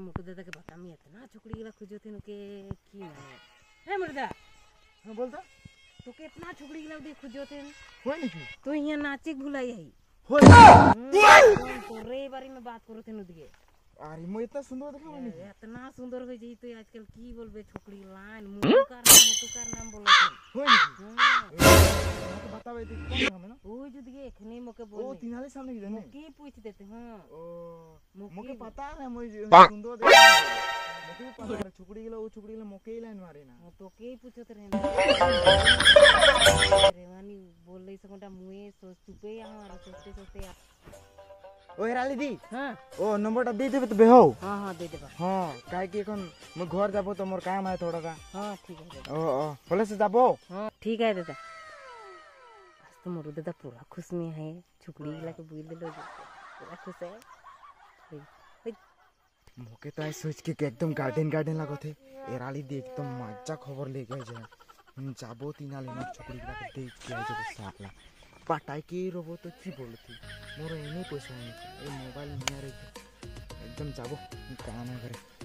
तो मोटू दादा के बता में इतना छुकड़ी गिला खोजो थे के की माने हे मुर्दा हां बोल तो तो कितना छुकड़ी गिला दे खोजो थे होय नहीं तो यहाँ नाचे भुलाई है होय तो रे बारी में बात करो थे नुदिए अरे मैं इतना सुंदर देखा मैंने इतना सुंदर हो जाई तो आजकल की बोलबे छुकड़ी लाइन मोटू कार नाम बोलो थे होय नहीं तो बतावे तो कौन नाम है ना ओ जो दिए एखने मोके बोल ओ तिनाले सामने की जाने की पूछ देते हां ओ मोके पता है मैं सुंदर देखा मोके भी पता है छुकड़ी गिला वो छुकड़ी गिला मोके ही लाइन मारे ना तो के पूछत रहे रेवानी बोल रही सकोटा मुए सोच चुपे हमारा सोचते सोचते ओ हेराली दी हां ओ नंबरটা दे देबे तो बेहो हां हां दे देबा हां काहे कि এখন मैं घर जाबो तो मोर काम है थोड़ा सा हां ठीक है ओ ओ बोले से जाबो हां ठीक है दादा आज तो मोर दादा पूरा खुश में है छुकड़ी गिला के बोल देलो पूरा खुश है मोके तो सोच के एकदम गार्डन गार्डन लागो थे एराली दी एकदम मजा खबर ले गए जे जाबो तिनाले ना छुकड़ी गिला के देख के आइ जब सापला पाटाई के रोबो तो की बोलती मोर एने पैसा नहीं ए मोबाइल निया रे एकदम जाबो काम है करे